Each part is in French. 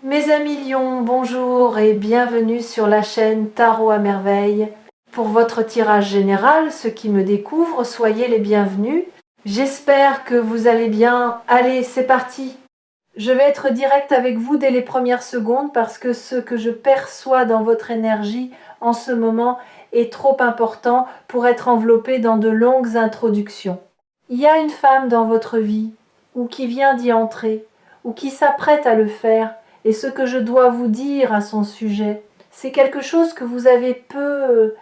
Mes amis lions, bonjour et bienvenue sur la chaîne Tarot à merveille. Pour votre tirage général, ceux qui me découvrent, soyez les bienvenus. J'espère que vous allez bien. Allez, c'est parti. Je vais être direct avec vous dès les premières secondes parce que ce que je perçois dans votre énergie en ce moment est trop important pour être enveloppé dans de longues introductions. Il y a une femme dans votre vie, ou qui vient d'y entrer, ou qui s'apprête à le faire, et ce que je dois vous dire à son sujet, c'est quelque chose que vous avez peu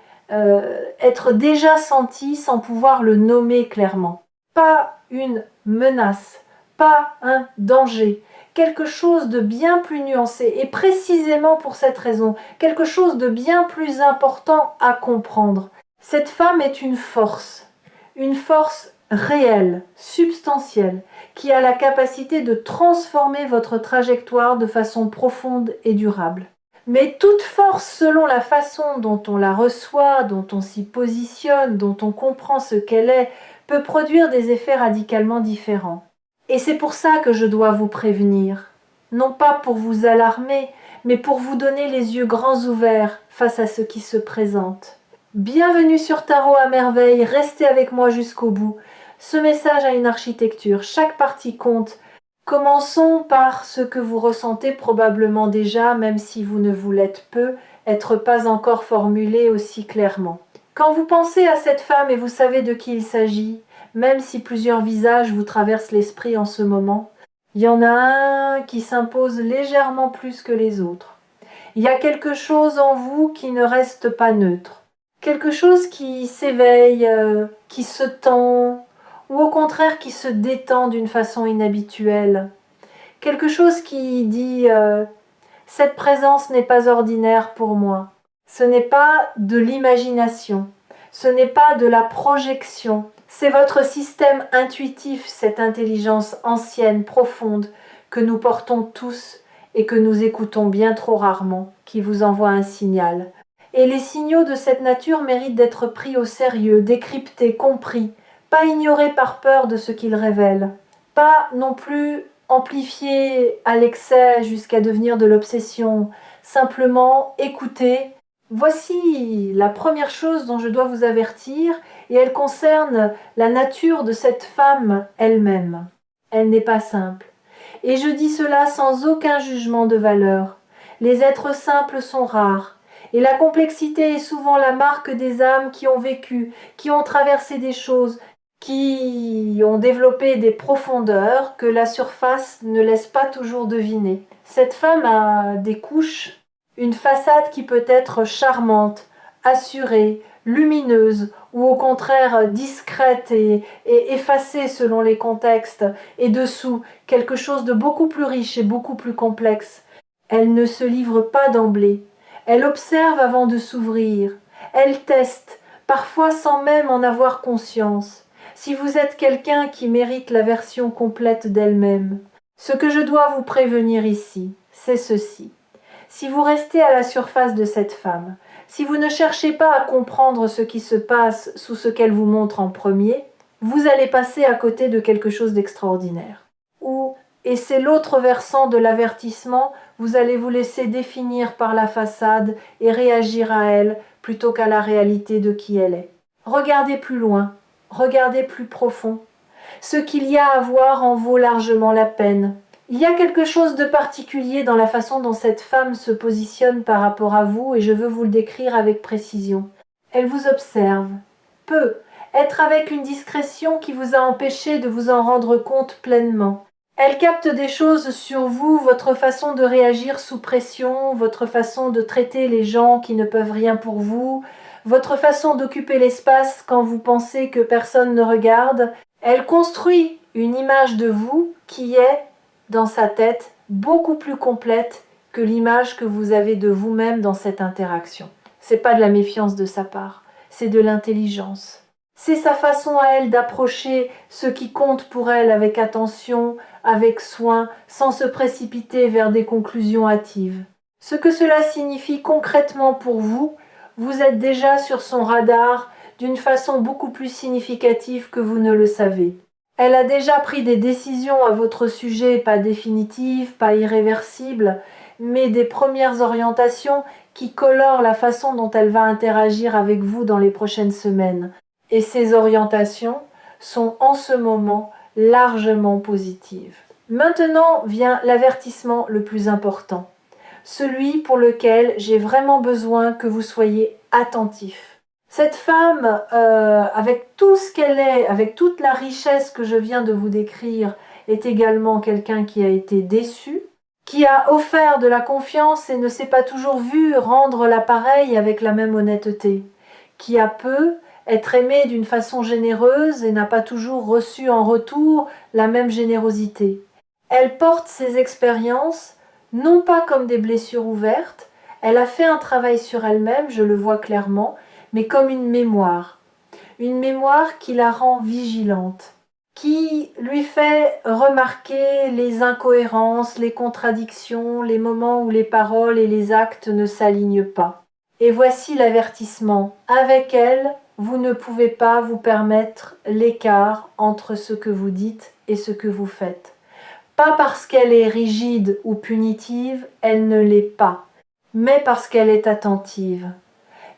être déjà senti sans pouvoir le nommer clairement. Pas une menace, pas un danger, quelque chose de bien plus nuancé, et précisément pour cette raison, quelque chose de bien plus important à comprendre. Cette femme est une force réelle, substantielle, qui a la capacité de transformer votre trajectoire de façon profonde et durable. Mais toute force, selon la façon dont on la reçoit, dont on s'y positionne, dont on comprend ce qu'elle est, peut produire des effets radicalement différents. Et c'est pour ça que je dois vous prévenir, non pas pour vous alarmer, mais pour vous donner les yeux grands ouverts face à ce qui se présente. Bienvenue sur Tarot à merveille, restez avec moi jusqu'au bout. Ce message a une architecture, chaque partie compte. Commençons par ce que vous ressentez probablement déjà, même si vous ne vous l'êtes peu, être pas encore formulé aussi clairement. Quand vous pensez à cette femme et vous savez de qui il s'agit, même si plusieurs visages vous traversent l'esprit en ce moment, il y en a un qui s'impose légèrement plus que les autres. Il y a quelque chose en vous qui ne reste pas neutre. Quelque chose qui s'éveille, qui se tend, ou au contraire qui se détend d'une façon inhabituelle. Quelque chose qui dit cette présence n'est pas ordinaire pour moi. Ce n'est pas de l'imagination, ce n'est pas de la projection. C'est votre système intuitif, cette intelligence ancienne, profonde, que nous portons tous et que nous écoutons bien trop rarement, qui vous envoie un signal. Et les signaux de cette nature méritent d'être pris au sérieux, décryptés, compris, pas ignorés par peur de ce qu'ils révèlent, pas non plus amplifiés à l'excès jusqu'à devenir de l'obsession, simplement écouter. Voici la première chose dont je dois vous avertir, et elle concerne la nature de cette femme elle-même. Elle n'est pas simple. Et je dis cela sans aucun jugement de valeur. Les êtres simples sont rares, et la complexité est souvent la marque des âmes qui ont vécu, qui ont traversé des choses, qui ont développé des profondeurs que la surface ne laisse pas toujours deviner. Cette femme a des couches, une façade qui peut être charmante, assurée, lumineuse, ou au contraire discrète et effacée selon les contextes, et dessous, quelque chose de beaucoup plus riche et beaucoup plus complexe. Elle ne se livre pas d'emblée. Elle observe avant de s'ouvrir. Elle teste, parfois sans même en avoir conscience. Si vous êtes quelqu'un qui mérite la version complète d'elle-même, ce que je dois vous prévenir ici, c'est ceci. Si vous restez à la surface de cette femme, si vous ne cherchez pas à comprendre ce qui se passe sous ce qu'elle vous montre en premier, vous allez passer à côté de quelque chose d'extraordinaire. Ou, et c'est l'autre versant de l'avertissement, vous allez vous laisser définir par la façade et réagir à elle plutôt qu'à la réalité de qui elle est. Regardez plus loin, regardez plus profond. Ce qu'il y a à voir en vaut largement la peine. Il y a quelque chose de particulier dans la façon dont cette femme se positionne par rapport à vous, et je veux vous le décrire avec précision. Elle vous observe, peut être avec une discrétion qui vous a empêché de vous en rendre compte pleinement. Elle capte des choses sur vous, votre façon de réagir sous pression, votre façon de traiter les gens qui ne peuvent rien pour vous, votre façon d'occuper l'espace quand vous pensez que personne ne regarde. Elle construit une image de vous qui est, dans sa tête, beaucoup plus complète que l'image que vous avez de vous-même dans cette interaction. C'est pas de la méfiance de sa part, c'est de l'intelligence. C'est sa façon à elle d'approcher ce qui compte pour elle avec attention, avec soin, sans se précipiter vers des conclusions hâtives. Ce que cela signifie concrètement pour vous, vous êtes déjà sur son radar d'une façon beaucoup plus significative que vous ne le savez. Elle a déjà pris des décisions à votre sujet, pas définitives, pas irréversibles, mais des premières orientations qui colorent la façon dont elle va interagir avec vous dans les prochaines semaines. Et ces orientations sont en ce moment largement positives. Maintenant vient l'avertissement le plus important, celui pour lequel j'ai vraiment besoin que vous soyez attentifs. Cette femme, avec tout ce qu'elle est, avec toute la richesse que je viens de vous décrire, est également quelqu'un qui a été déçu, qui a offert de la confiance et ne s'est pas toujours vu rendre l'appareil avec la même honnêteté, qui a peu être aimé d'une façon généreuse et n'a pas toujours reçu en retour la même générosité. Elle porte ses expériences non pas comme des blessures ouvertes, elle a fait un travail sur elle-même, je le vois clairement, mais comme une mémoire qui la rend vigilante, qui lui fait remarquer les incohérences, les contradictions, les moments où les paroles et les actes ne s'alignent pas. Et voici l'avertissement. Avec elle, vous ne pouvez pas vous permettre l'écart entre ce que vous dites et ce que vous faites. Pas parce qu'elle est rigide ou punitive, elle ne l'est pas, mais parce qu'elle est attentive.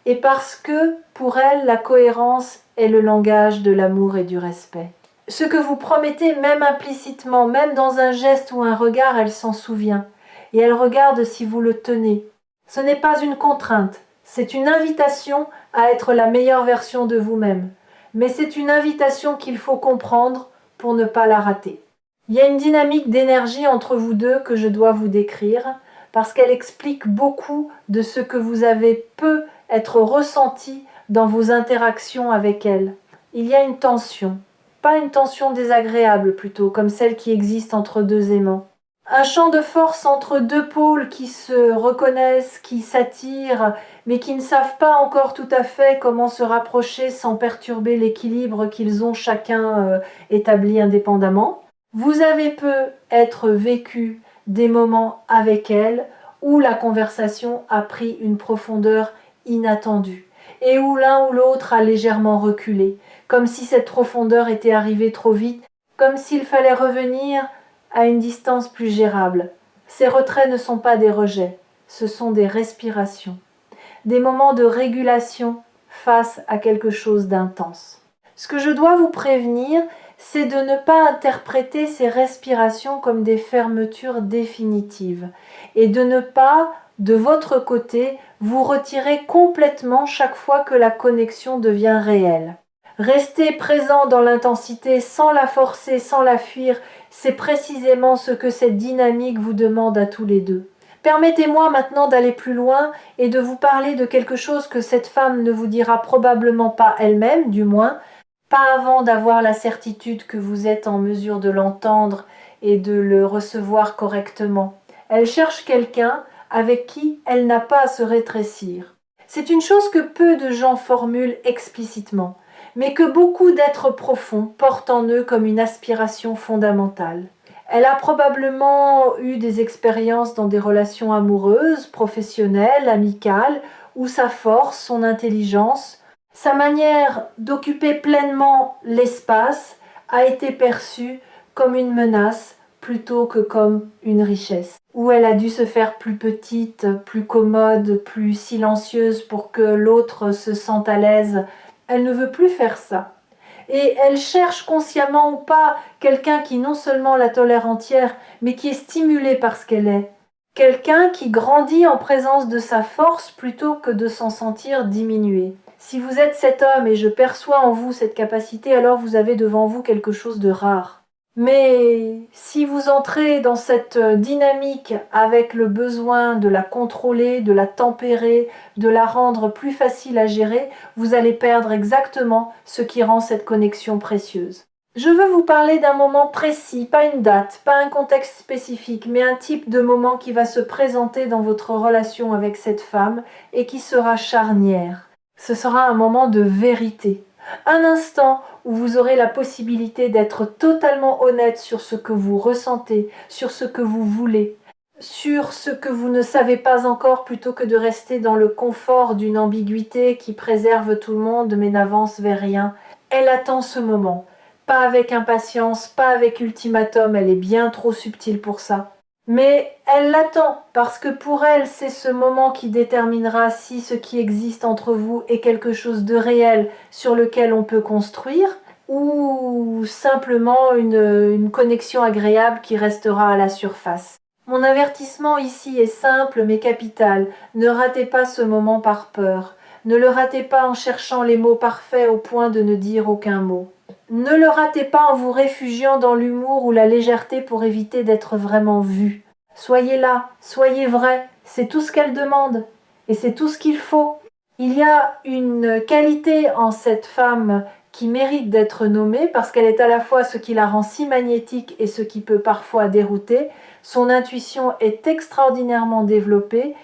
Et parce que, pour elle, la cohérence est le langage de l'amour et du respect. Ce que vous promettez, même implicitement, même dans un geste ou un regard, elle s'en souvient. Et elle regarde si vous le tenez. Ce n'est pas une contrainte, c'est une invitation à être la meilleure version de vous-même. Mais c'est une invitation qu'il faut comprendre pour ne pas la rater. Il y a une dynamique d'énergie entre vous deux que je dois vous décrire, parce qu'elle explique beaucoup de ce que vous avez peu être ressenti dans vos interactions avec elle. Il y a une tension, pas une tension désagréable plutôt, comme celle qui existe entre deux aimants. Un champ de force entre deux pôles qui se reconnaissent, qui s'attirent, mais qui ne savent pas encore tout à fait comment se rapprocher sans perturber l'équilibre qu'ils ont chacun établi indépendamment. Vous avez peu être vécu des moments avec elle où la conversation a pris une profondeur inattendue et où l'un ou l'autre a légèrement reculé, comme si cette profondeur était arrivée trop vite, comme s'il fallait revenir à une distance plus gérable. Ces retraits ne sont pas des rejets, ce sont des respirations, des moments de régulation face à quelque chose d'intense. Ce que je dois vous prévenir, c'est de ne pas interpréter ces respirations comme des fermetures définitives et de ne pas, de votre côté, vous retirer complètement chaque fois que la connexion devient réelle. Rester présent dans l'intensité sans la forcer, sans la fuir, c'est précisément ce que cette dynamique vous demande à tous les deux. Permettez-moi maintenant d'aller plus loin et de vous parler de quelque chose que cette femme ne vous dira probablement pas elle-même, du moins, pas avant d'avoir la certitude que vous êtes en mesure de l'entendre et de le recevoir correctement. Elle cherche quelqu'un avec qui elle n'a pas à se rétrécir. C'est une chose que peu de gens formulent explicitement, mais que beaucoup d'êtres profonds portent en eux comme une aspiration fondamentale. Elle a probablement eu des expériences dans des relations amoureuses, professionnelles, amicales, où sa force, son intelligence, sa manière d'occuper pleinement l'espace a été perçue comme une menace plutôt que comme une richesse. Où elle a dû se faire plus petite, plus commode, plus silencieuse pour que l'autre se sente à l'aise. Elle ne veut plus faire ça. Et elle cherche consciemment ou pas quelqu'un qui non seulement la tolère entière, mais qui est stimulé par ce qu'elle est. Quelqu'un qui grandit en présence de sa force plutôt que de s'en sentir diminué. Si vous êtes cet homme et je perçois en vous cette capacité, alors vous avez devant vous quelque chose de rare. Mais si vous entrez dans cette dynamique avec le besoin de la contrôler, de la tempérer, de la rendre plus facile à gérer, vous allez perdre exactement ce qui rend cette connexion précieuse. Je veux vous parler d'un moment précis, pas une date, pas un contexte spécifique, mais un type de moment qui va se présenter dans votre relation avec cette femme et qui sera charnière. Ce sera un moment de vérité. Un instant où vous aurez la possibilité d'être totalement honnête sur ce que vous ressentez, sur ce que vous voulez, sur ce que vous ne savez pas encore plutôt que de rester dans le confort d'une ambiguïté qui préserve tout le monde mais n'avance vers rien. Elle attend ce moment. Pas avec impatience, pas avec ultimatum, elle est bien trop subtile pour ça. Mais elle l'attend parce que pour elle, c'est ce moment qui déterminera si ce qui existe entre vous est quelque chose de réel sur lequel on peut construire ou simplement une connexion agréable qui restera à la surface. Mon avertissement ici est simple mais capital. Ne ratez pas ce moment par peur. Ne le ratez pas en cherchant les mots parfaits au point de ne dire aucun mot. Ne le ratez pas en vous réfugiant dans l'humour ou la légèreté pour éviter d'être vraiment vu. Soyez là, soyez vrai, c'est tout ce qu'elle demande. Et c'est tout ce qu'il faut. Il y a une qualité en cette femme qui mérite d'être nommée parce qu'elle est à la fois ce qui la rend si magnétique et ce qui peut parfois dérouter. Son intuition est extraordinairement développée.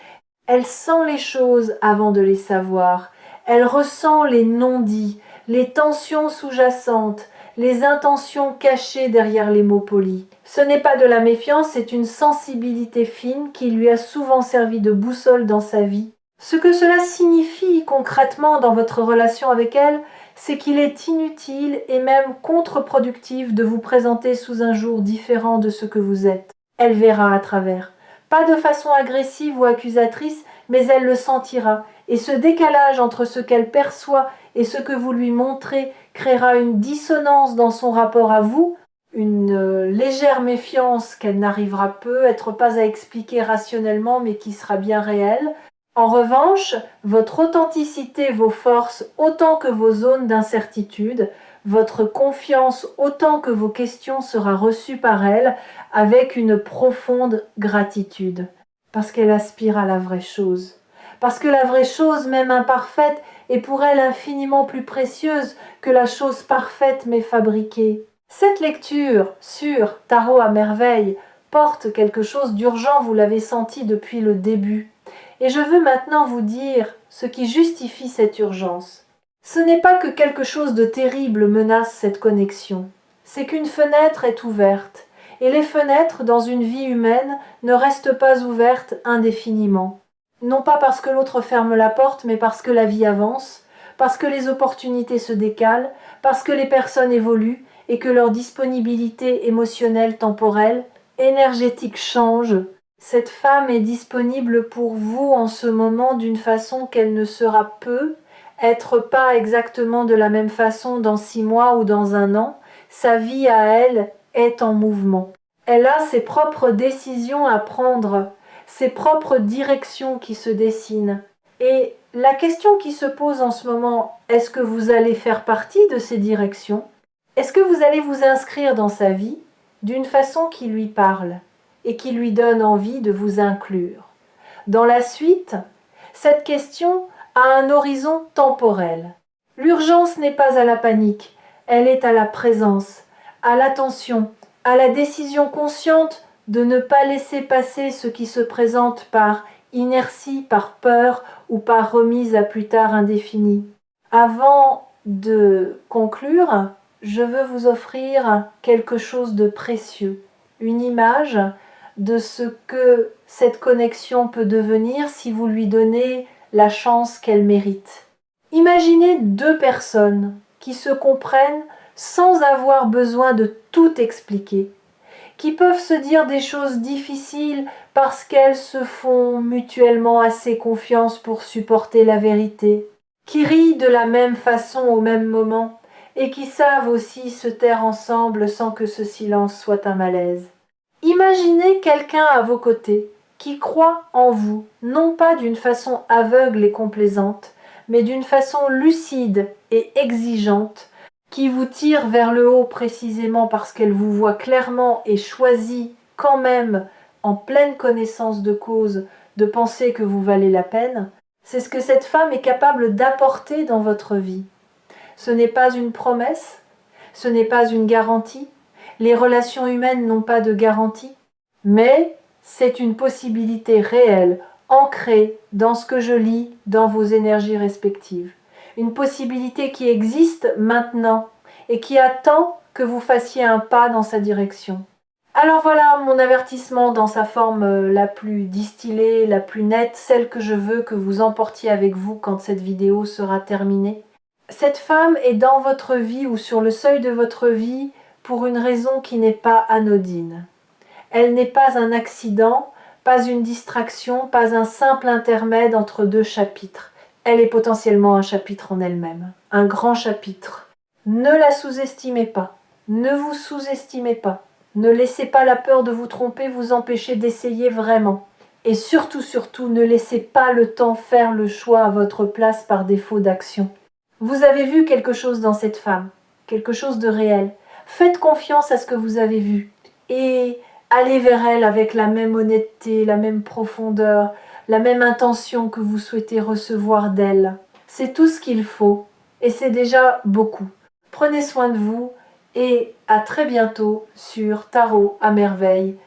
Elle sent les choses avant de les savoir. Elle ressent les non-dits, les tensions sous-jacentes, les intentions cachées derrière les mots polis. Ce n'est pas de la méfiance, c'est une sensibilité fine qui lui a souvent servi de boussole dans sa vie. Ce que cela signifie concrètement dans votre relation avec elle, c'est qu'il est inutile et même contre-productif de vous présenter sous un jour différent de ce que vous êtes. Elle verra à travers. Pas de façon agressive ou accusatrice, mais elle le sentira. Et ce décalage entre ce qu'elle perçoit et ce que vous lui montrez créera une dissonance dans son rapport à vous, une légère méfiance qu'elle n'arrivera peut-être pas à expliquer rationnellement, mais qui sera bien réelle. En revanche, votre authenticité, vos forces, autant que vos zones d'incertitude, votre confiance, autant que vos questions sera reçue par elle avec une profonde gratitude. Parce qu'elle aspire à la vraie chose. Parce que la vraie chose, même imparfaite, est pour elle infiniment plus précieuse que la chose parfaite mais fabriquée. Cette lecture sur Tarot à merveille porte quelque chose d'urgent, vous l'avez senti depuis le début. Et je veux maintenant vous dire ce qui justifie cette urgence. Ce n'est pas que quelque chose de terrible menace cette connexion, c'est qu'une fenêtre est ouverte, et les fenêtres dans une vie humaine ne restent pas ouvertes indéfiniment. Non pas parce que l'autre ferme la porte, mais parce que la vie avance, parce que les opportunités se décalent, parce que les personnes évoluent et que leur disponibilité émotionnelle, temporelle, énergétique change. Cette femme est disponible pour vous en ce moment d'une façon qu'elle ne sera être pas exactement de la même façon dans 6 mois ou dans 1 an. Sa vie à elle est en mouvement. Elle a ses propres décisions à prendre, ses propres directions qui se dessinent. Et la question qui se pose en ce moment, est-ce que vous allez faire partie de ces directions? Est-ce que vous allez vous inscrire dans sa vie d'une façon qui lui parle et qui lui donne envie de vous inclure? Dans la suite, cette question a un horizon temporel. L'urgence n'est pas à la panique, elle est à la présence, à l'attention, à la décision consciente de ne pas laisser passer ce qui se présente par inertie, par peur ou par remise à plus tard indéfinie. Avant de conclure, je veux vous offrir quelque chose de précieux, une image de ce que cette connexion peut devenir si vous lui donnez la chance qu'elle mérite. Imaginez 2 personnes qui se comprennent sans avoir besoin de tout expliquer, qui peuvent se dire des choses difficiles parce qu'elles se font mutuellement assez confiance pour supporter la vérité, qui rient de la même façon au même moment et qui savent aussi se taire ensemble sans que ce silence soit un malaise. Imaginez quelqu'un à vos côtés qui croit en vous, non pas d'une façon aveugle et complaisante, mais d'une façon lucide et exigeante, qui vous tire vers le haut précisément parce qu'elle vous voit clairement et choisit quand même, en pleine connaissance de cause, de penser que vous valez la peine. C'est ce que cette femme est capable d'apporter dans votre vie. Ce n'est pas une promesse, ce n'est pas une garantie. Les relations humaines n'ont pas de garantie, mais c'est une possibilité réelle, ancrée dans ce que je lis dans vos énergies respectives. Une possibilité qui existe maintenant et qui attend que vous fassiez un pas dans sa direction. Alors voilà mon avertissement dans sa forme la plus distillée, la plus nette, celle que je veux que vous emportiez avec vous quand cette vidéo sera terminée. Cette femme est dans votre vie ou sur le seuil de votre vie pour une raison qui n'est pas anodine. Elle n'est pas un accident, pas une distraction, pas un simple intermède entre deux chapitres. Elle est potentiellement un chapitre en elle-même, un grand chapitre. Ne la sous-estimez pas, ne vous sous-estimez pas, ne laissez pas la peur de vous tromper vous empêcher d'essayer vraiment. Et surtout, surtout, ne laissez pas le temps faire le choix à votre place par défaut d'action. Vous avez vu quelque chose dans cette femme, quelque chose de réel. Faites confiance à ce que vous avez vu et allez vers elle avec la même honnêteté, la même profondeur, la même intention que vous souhaitez recevoir d'elle. C'est tout ce qu'il faut et c'est déjà beaucoup. Prenez soin de vous et à très bientôt sur Tarot à merveille